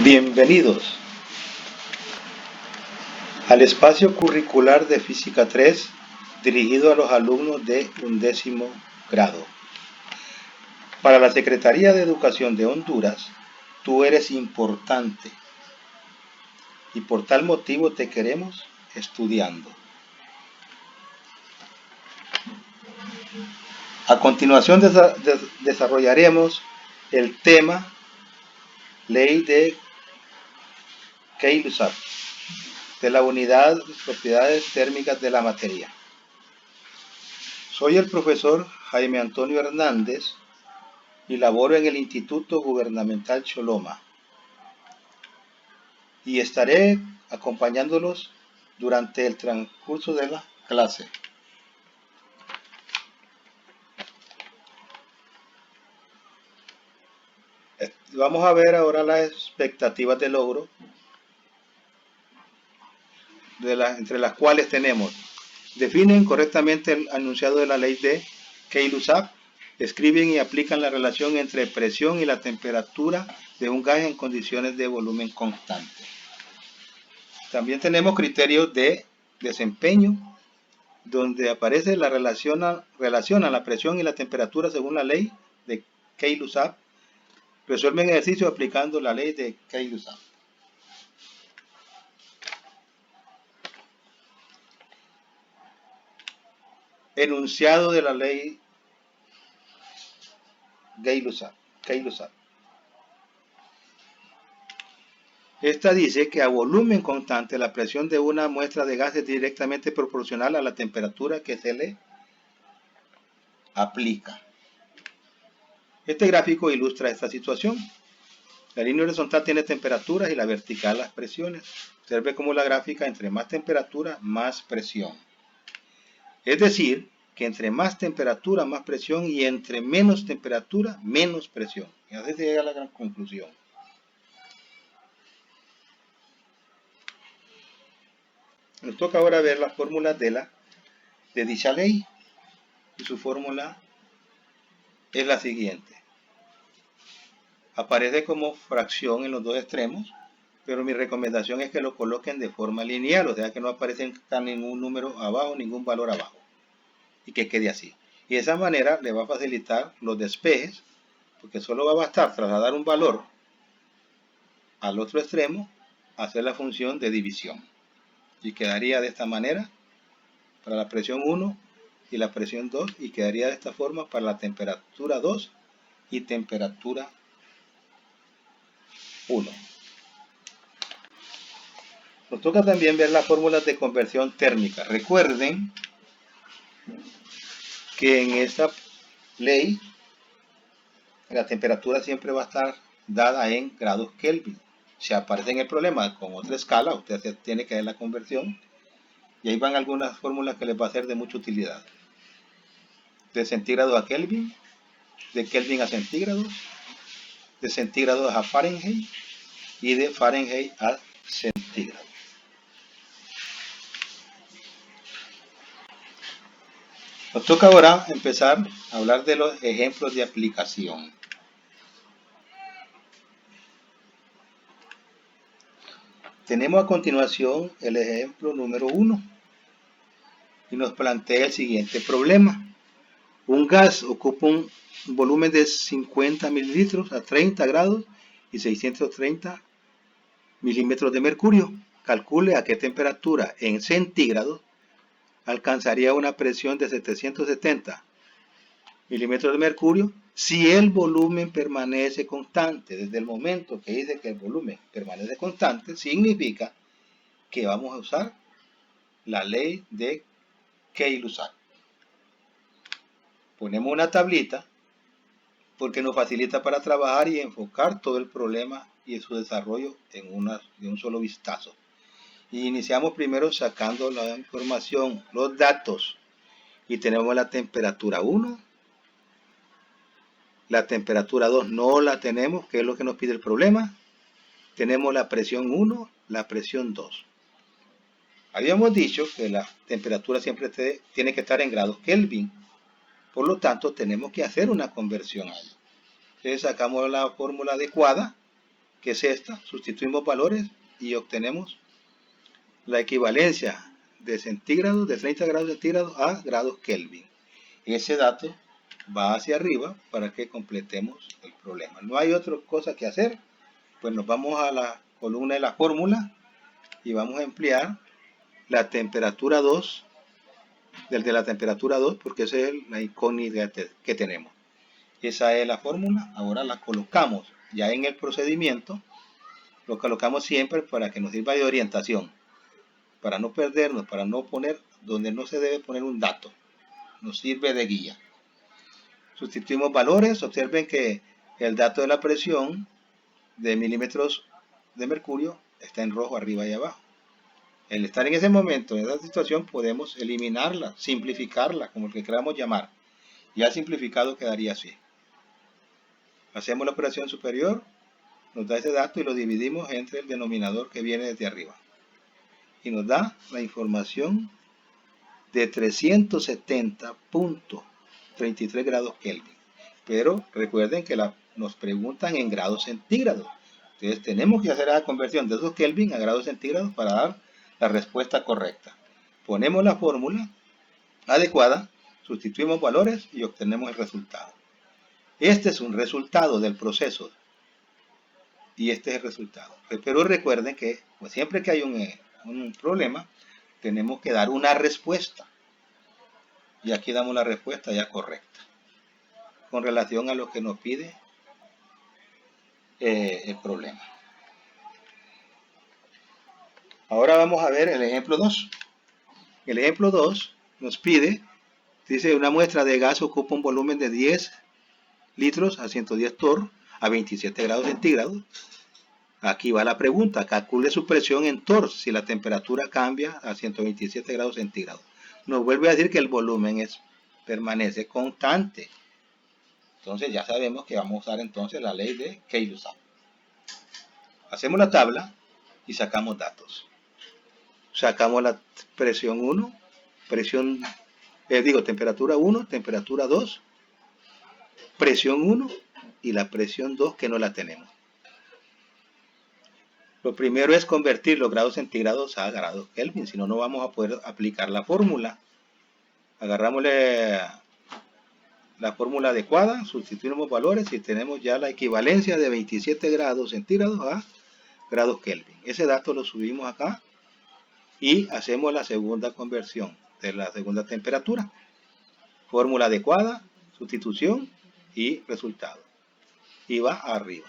Bienvenidos al espacio curricular de Física 3 dirigido a los alumnos de 11º grado. Para la Secretaría de Educación de Honduras, tú eres importante y por tal motivo te queremos estudiando. A continuación desarrollaremos el tema Ley de Gay-Lussac de la unidad de propiedades térmicas de la materia. Soy el profesor Jaime Antonio Hernández y laboro en el Instituto Gubernamental Choloma y estaré acompañándolos durante el transcurso de la clase. Vamos a ver ahora las expectativas de logro entre las cuales tenemos: definen correctamente el enunciado de la ley de Gay-Lussac, escriben y aplican la relación entre presión y la temperatura de un gas en condiciones de volumen constante. También tenemos criterios de desempeño, donde aparece la relaciona la presión y la temperatura según la ley de Gay-Lussac. Resuelven ejercicio aplicando la ley de Gay-Lussac. Enunciado de la ley Gay-Lussac. Esta dice que a volumen constante la presión de una muestra de gas es directamente proporcional a la temperatura que se le aplica. Este gráfico ilustra esta situación. La línea horizontal tiene temperaturas y la vertical las presiones. Observe cómo la gráfica, entre más temperatura, más presión. Es decir, que entre más temperatura, más presión, y entre menos temperatura, menos presión. Y así se llega a la gran conclusión. Nos toca ahora ver las fórmulas de dicha ley. Y su fórmula es la siguiente. Aparece como fracción en los dos extremos, pero mi recomendación es que lo coloquen de forma lineal, o sea que no aparece ningún número abajo, ningún valor abajo, y que quede así. Y de esa manera le va a facilitar los despejes, porque solo va a bastar trasladar un valor al otro extremo, hacer la función de división. Y quedaría de esta manera para la presión 1 y la presión 2, y quedaría de esta forma para la temperatura 2 y temperatura 1. Nos toca también ver las fórmulas de conversión térmica. Recuerden que en esta ley la temperatura siempre va a estar dada en grados Kelvin. Si aparece en el problema con otra escala, usted tiene que hacer la conversión, y ahí van algunas fórmulas que les va a ser de mucha utilidad. De centígrados a Kelvin, de Kelvin a centígrados, de centígrados a Fahrenheit y de Fahrenheit a centígrados. Nos toca ahora empezar a hablar de los ejemplos de aplicación. Tenemos a continuación el ejemplo número 1 y nos plantea el siguiente problema. Un gas ocupa un volumen de 50 mililitros a 30 grados y 630 milímetros de mercurio. Calcule a qué temperatura en centígrados alcanzaría una presión de 770 milímetros de mercurio si el volumen permanece constante. Desde el momento que dice que el volumen permanece constante, significa que vamos a usar la ley de Gay-Lussac. Ponemos una tablita porque nos facilita para trabajar y enfocar todo el problema y su desarrollo de un solo vistazo. Y iniciamos primero sacando la información, los datos, y tenemos la temperatura 1, la temperatura 2 no la tenemos, que es lo que nos pide el problema. Tenemos la presión 1, la presión 2. Habíamos dicho que la temperatura siempre tiene que estar en grados Kelvin, por lo tanto tenemos que hacer una conversión ahí. Entonces sacamos la fórmula adecuada que es esta. Sustituimos valores y obtenemos la equivalencia de centígrados, de 30 grados centígrados a grados Kelvin. Ese dato va hacia arriba para que completemos el problema. No hay otra cosa que hacer, pues nos vamos a la columna de la fórmula y vamos a emplear la temperatura 2, del de la temperatura 2, porque esa es la incógnita que tenemos. Esa es la fórmula, ahora la colocamos ya en el procedimiento, lo colocamos siempre para que nos sirva de orientación, para no perdernos, para no poner donde no se debe poner un dato, nos sirve de guía. Sustituimos valores, observen que el dato de la presión de milímetros de mercurio está en rojo arriba y abajo. El estar en ese momento, en esa situación, podemos eliminarla, simplificarla, como el que queramos llamar. Ya simplificado quedaría así. Hacemos la operación superior, nos da ese dato y lo dividimos entre el denominador que viene desde arriba. Y nos da la información de 370.33 grados Kelvin. Pero recuerden que nos preguntan en grados centígrados. Entonces tenemos que hacer la conversión de esos Kelvin a grados centígrados para dar la respuesta correcta. Ponemos la fórmula adecuada, sustituimos valores y obtenemos el resultado. Este es un resultado del proceso y este es el resultado. Pero recuerden que pues siempre que hay un problema, tenemos que dar una respuesta. Y aquí damos la respuesta ya correcta con relación a lo que nos pide el problema. Ahora vamos a ver el ejemplo 2. El ejemplo 2 nos pide, dice, una muestra de gas ocupa un volumen de 10 litros a 110 torr a 27 grados centígrados. Aquí va la pregunta, calcule su presión en torr si la temperatura cambia a 127 grados centígrados. Nos vuelve a decir que el volumen permanece constante. Entonces ya sabemos que vamos a usar entonces la ley de Kay-Lussac. Hacemos la tabla y sacamos datos. Sacamos la presión 1, temperatura 1, temperatura 2, presión 1 y la presión 2 que no la tenemos. Lo primero es convertir los grados centígrados a grados Kelvin, si no, no vamos a poder aplicar la fórmula. Agarramos la fórmula adecuada, sustituimos valores y tenemos ya la equivalencia de 27 grados centígrados a grados Kelvin. Ese dato lo subimos acá y hacemos la segunda conversión de la segunda temperatura. Fórmula adecuada, sustitución y resultado. Y va arriba.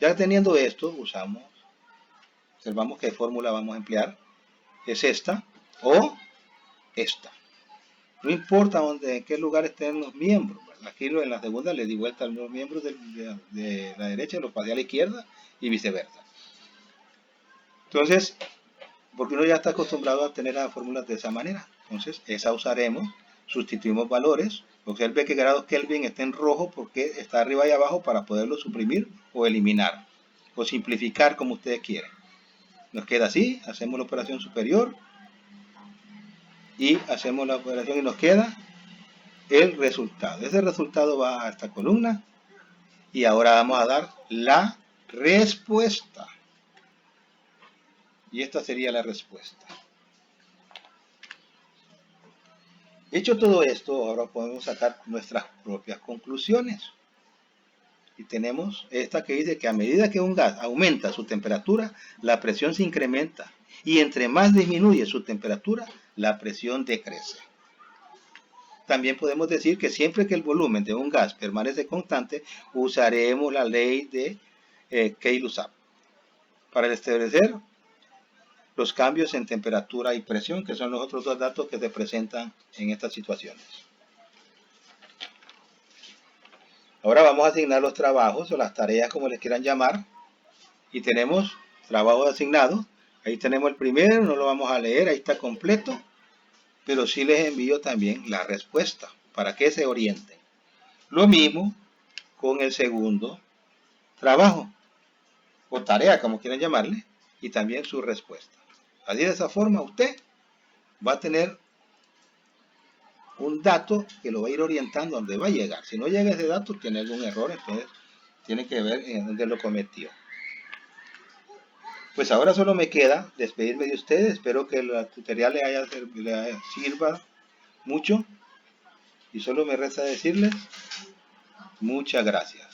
Ya teniendo esto, observamos qué fórmula vamos a emplear. Es esta o esta. No importa en qué lugar estén los miembros. Aquí en la segunda le di vuelta a los miembros de la derecha y los pasé a la izquierda y viceversa. Entonces, porque uno ya está acostumbrado a tener las fórmulas de esa manera. Entonces, esa usaremos, sustituimos valores. Observe que grados Kelvin está en rojo porque está arriba y abajo para poderlo suprimir o eliminar o simplificar como ustedes quieren. Nos queda así, hacemos la operación superior y hacemos la operación y nos queda el resultado. Ese resultado va a esta columna y ahora vamos a dar la respuesta. Y esta sería la respuesta. Hecho todo esto, ahora podemos sacar nuestras propias conclusiones. Y tenemos esta que dice que a medida que un gas aumenta su temperatura, la presión se incrementa. Y entre más disminuye su temperatura, la presión decrece. También podemos decir que siempre que el volumen de un gas permanece constante, usaremos la ley de Kay-Lussac para establecer los cambios en temperatura y presión, que son los otros dos datos que se presentan en estas situaciones. Ahora vamos a asignar los trabajos o las tareas, como les quieran llamar, y tenemos trabajos asignados. Ahí tenemos el primero, no lo vamos a leer, ahí está completo, pero sí les envío también la respuesta para que se orienten. Lo mismo con el segundo trabajo o tarea, como quieran llamarle, y también su respuesta. Así de esa forma usted va a tener un dato que lo va a ir orientando a donde va a llegar. Si no llega ese dato, tiene algún error, entonces tiene que ver en dónde lo cometió. Pues ahora solo me queda despedirme de ustedes. Espero que la tutorial le sirva mucho. Y solo me resta decirles muchas gracias.